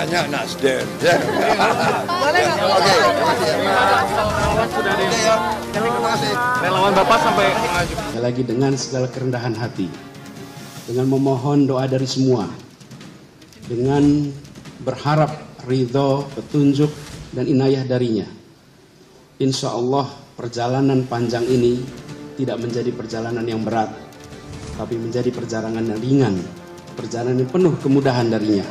Makanya Nasdem. Boleh nggak? Oke. Sudah ada yang relawan Bapak sampai lagi dengan segala kerendahan hati, dengan memohon doa dari semua, dengan berharap ridho, petunjuk dan inayah darinya. Insya Allah perjalanan panjang ini tidak menjadi perjalanan yang berat, tapi menjadi perjalanan yang ringan, perjalanan yang penuh kemudahan darinya.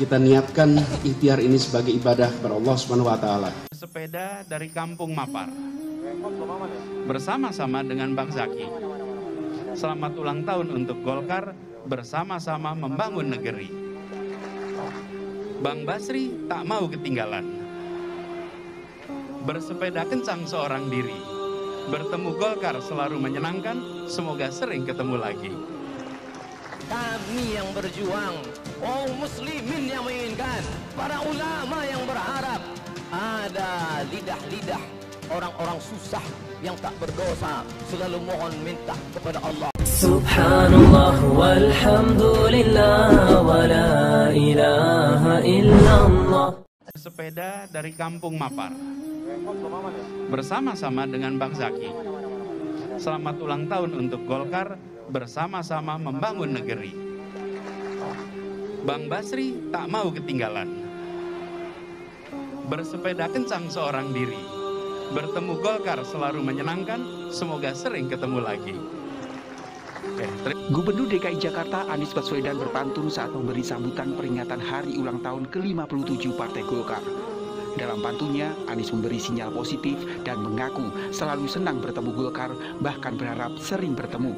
Kita niatkan ikhtiar ini sebagai ibadah kepada Allah Subhanahu wa taala. Sepeda dari Kampung Mapar bersama-sama dengan Bang Zaki. Selamat ulang tahun untuk Golkar, bersama-sama membangun negeri. Bang Basri tak mau ketinggalan. Bersepeda kencang seorang diri. Bertemu Golkar selalu menyenangkan, semoga sering ketemu lagi. Kami yang berjuang, muslimin yang menginginkan, para ulama yang berharap, ada lidah-lidah orang-orang susah yang tak berdosa selalu mohon minta kepada Allah. Subhanallah walhamdulillah wa la ilaha illallah. Sepeda dari Kampung Mapar bersama-sama dengan Bang Zaki. Selamat ulang tahun untuk Golkar, bersama-sama membangun negeri. Bang Basri tak mau ketinggalan. Bersepeda kencang seorang diri. Bertemu Golkar selalu menyenangkan, semoga sering ketemu lagi. Gubernur DKI Jakarta Anies Baswedan berpantun saat memberi sambutan peringatan hari ulang tahun ke-57 Partai Golkar. Dalam pantunnya, Anies memberi sinyal positif dan mengaku selalu senang bertemu Golkar, bahkan berharap sering bertemu.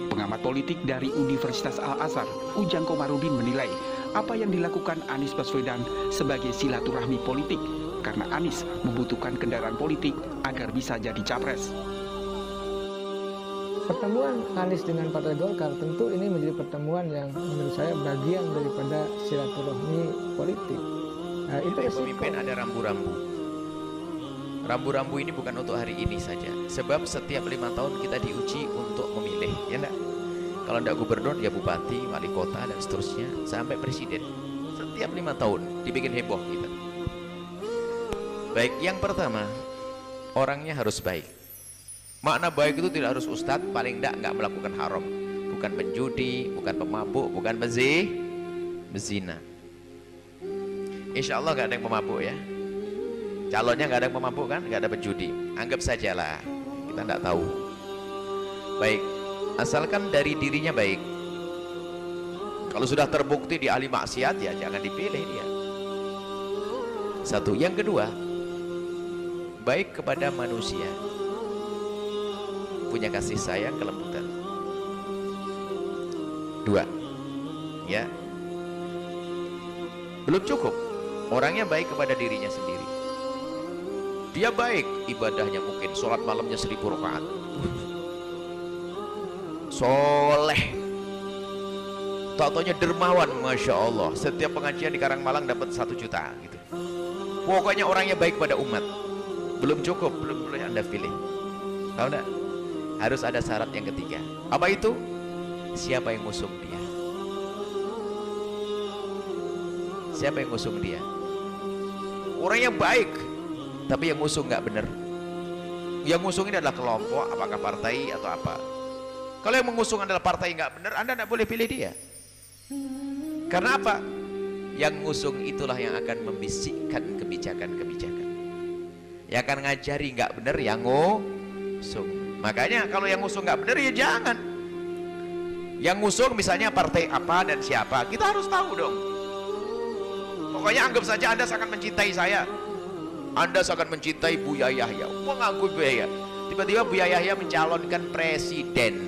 Pengamat politik dari Universitas Al-Azhar, Ujang Komarudin menilai apa yang dilakukan Anies Baswedan sebagai silaturahmi politik karena Anies membutuhkan kendaraan politik agar bisa jadi capres. Pertemuan Anies dengan Partai Golkar tentu ini menjadi pertemuan yang menurut saya bagian daripada silaturahmi politik. Itu pemimpin ada rambu-rambu. Rambu-rambu ini bukan untuk hari ini saja. Sebab setiap 5 tahun kita diuji untuk memilih, ya enggak? Kalau enggak gubernur, ya bupati, wali kota dan seterusnya sampai presiden. Setiap 5 tahun dibikin heboh kita. Baik, yang pertama, orangnya harus baik. Makna baik itu tidak harus ustadz, paling enggak melakukan haram, bukan penjudi, bukan pemabuk, bukan bezina. Insya Allah nggak ada yang pemabuk ya. Calonnya nggak ada yang pemabuk kan, nggak ada penjudi. Anggap sajalah, kita nggak tahu. Baik, asalkan dari dirinya baik. Kalau sudah terbukti dia ahli maksiat ya jangan dipilih dia. Satu, yang kedua, baik kepada manusia, punya kasih sayang, kelembutan. Dua, ya, belum cukup. Orangnya baik kepada dirinya sendiri. Dia baik, ibadahnya mungkin sholat malamnya 1000 rakaat. Soleh. Tak-taunya dermawan, masya Allah. Setiap pengajian di Karangmalang dapat 1 juta gitu. Pokoknya orangnya baik pada umat. Belum cukup, belum boleh Anda pilih. Tahu enggak? Harus ada syarat yang ketiga. Apa itu? Siapa yang ngusung dia? Siapa yang ngusung dia? Orangnya baik, tapi yang ngusung nggak benar. Yang ngusung ini adalah kelompok, apakah partai atau apa. Kalau yang mengusung adalah partai nggak benar, Anda nggak boleh pilih dia. Karena apa? Yang ngusung itulah yang akan membisikkan kebijakan-kebijakan. Yang akan ngajari nggak benar yang ngusung. Makanya kalau yang ngusung nggak benar ya jangan. Yang ngusung misalnya partai apa dan siapa, kita harus tahu dong. Pokoknya anggap saja Anda sangat mencintai saya. Anda sangat mencintai Buya Yahya. Mengaku Buya Yahya. Tiba-tiba Buya Yahya mencalonkan presiden.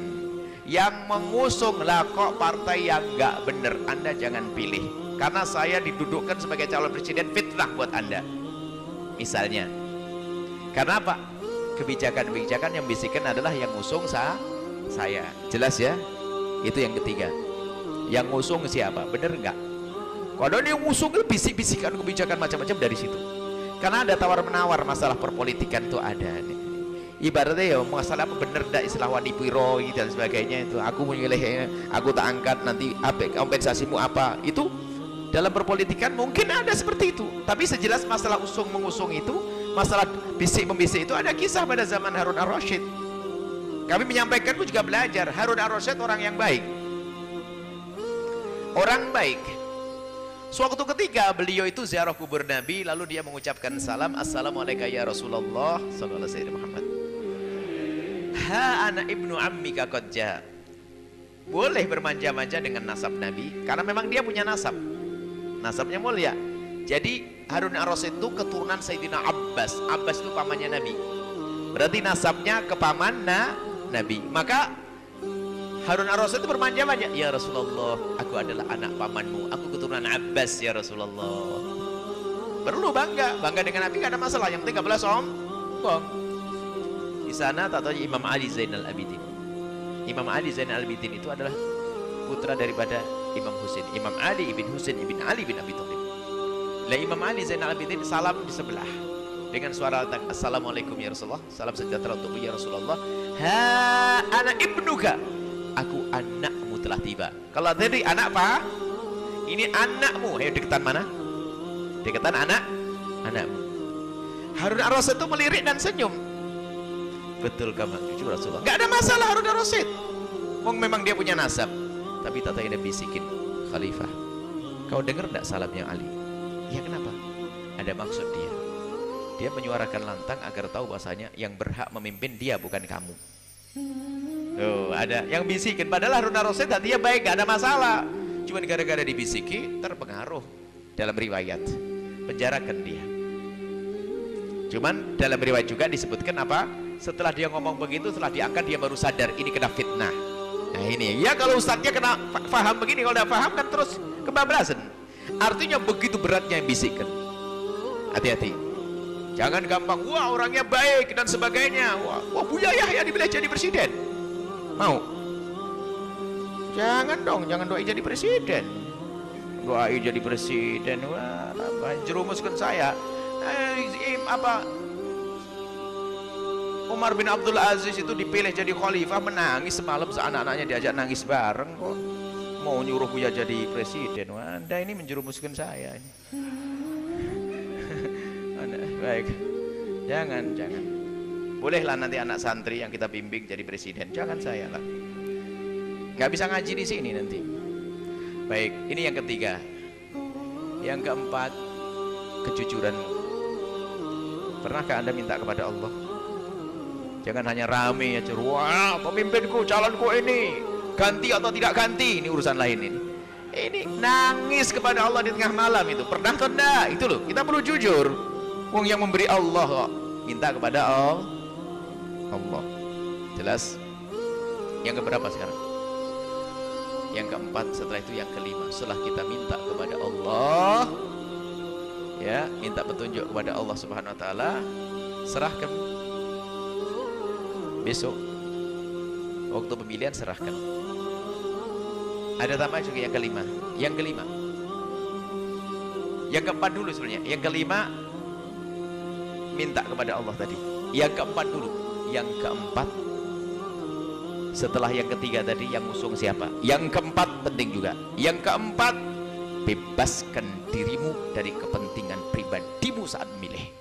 Yang mengusung lah kok partai yang nggak bener. Anda jangan pilih. Karena saya didudukkan sebagai calon presiden, fitnah buat Anda. Misalnya. Karena apa? Kebijakan-kebijakan yang bisikan adalah yang ngusung saya. Jelas ya? Itu yang ketiga. Yang ngusung siapa? Bener nggak? Kalau dia ngusung bisik-bisikan kebijakan macam-macam dari situ. Karena ada tawar-menawar masalah perpolitikan itu ada. Ibaratnya ya masalah apa bener ndak istilah wanipiro dan sebagainya itu. Aku memilih, aku tak angkat nanti apa kompensasimu apa? Itu Dalam perpolitikan mungkin ada seperti itu, tapi sejelas masalah usung mengusung itu, masalah bisik membisik itu ada kisah pada zaman Harun ar-Rasyid. Kami menyampaikan, pun juga belajar. Harun ar-Rasyid orang yang baik, orang baik. Suatu ketika beliau itu ziarah kubur Nabi, lalu dia mengucapkan salam, assalamualaikum ya Rasulullah sallallahu alaihi wasallam Muhammad. Ha ana ibnu ammika qad jaa. Boleh bermanja-manja dengan nasab Nabi karena memang dia punya nasab. Nasabnya mulia. Jadi Harun ar-Rasyid itu keturunan Sayyidina Abbas. Abbas itu pamannya Nabi. Berarti nasabnya ke paman Nabi. Maka Harun ar-Rasyid itu bermanja-manja, ya Rasulullah, aku adalah anak pamanmu, aku keturunan Abbas ya Rasulullah. Perlu bangga dengan Nabi, gak ada masalah. Yang penting gak boleh sombong. Di sana tak tahu Imam Ali Zainal Abidin. Imam Ali Zainal Abidin itu adalah putra daripada Imam Husain, Imam Ali ibn Husain ibn Ali bin Abi Thalib. Lah Imam Ali Zainal Abidin salam di sebelah dengan suara assalamualaikum ya Rasulullah, salam sejahtera untukmu ya Rasulullah. Ha ana ibnuka, aku anakmu telah tiba. Kalau tadi anak apa? Ini anakmu. Ayo deketan mana? Deketan anakmu. Harun ar-Rasyid itu melirik dan senyum. Betul kamu jujur Rasulullah. Gak ada masalah Harun ar-Rasyid. Memang dia punya nasab. Tapi tak tahu dia bisikin, Khalifah, kau dengar enggak salamnya Ali? Ya kenapa? Ada maksud dia. Dia menyuarakan lantang agar tahu bahasanya yang berhak memimpin dia bukan kamu. Oh, ada yang bisikin. Padahal Harun ar-Rasyid dia baik, gak ada masalah. Cuman gara-gara dibisiki terpengaruh. Dalam riwayat penjarakan dia. Cuman dalam riwayat juga disebutkan apa? Setelah dia ngomong begitu, setelah diangkat dia baru sadar ini kena fitnah. Nah ini, ya kalau ustadznya kena paham begini, kalau udah paham kan terus kebablasan. Artinya begitu beratnya yang bisikan. Hati-hati. Jangan gampang, wah orangnya baik dan sebagainya. Wah Buya Yahya dipilih jadi presiden. Mau? Jangan dong, jangan doain jadi presiden. Doain jadi presiden, wah jerumuskan saya. Umar bin Abdul Aziz itu dipilih jadi khalifah, menangis semalam seanak-anaknya diajak nangis bareng kok. Mau nyuruh Buya jadi presiden. Wah, Anda ini menjerumuskan saya ini. Baik. Jangan. Bolehlah nanti anak santri yang kita bimbing jadi presiden, jangan saya lah. Nggak bisa ngaji di sini nanti. Baik, ini yang ketiga. Yang keempat, kejujuranmu. Pernahkah Anda minta kepada Allah? Jangan hanya rame aja, wah pemimpinku, calonku ini ganti atau tidak ganti, ini urusan lain ini. Ini nangis kepada Allah di tengah malam itu, pernah atau enggak? Itu loh, kita perlu jujur. Wong yang memberi Allah kok, minta kepada Allah. Jelas? Yang keberapa sekarang? Yang keempat, setelah itu yang kelima. Setelah kita minta kepada Allah, ya, minta petunjuk kepada Allah Subhanahu wa taala, serahkan. Besok waktu pemilihan serahkan. Ada tambah juga yang kelima. Yang keempat dulu sebenarnya. Yang kelima minta kepada Allah tadi. Yang keempat dulu. Yang keempat setelah yang ketiga tadi yang ngusung siapa? Yang keempat penting juga. Yang keempat, bebaskan dirimu dari kepentingan pribadimu saat memilih.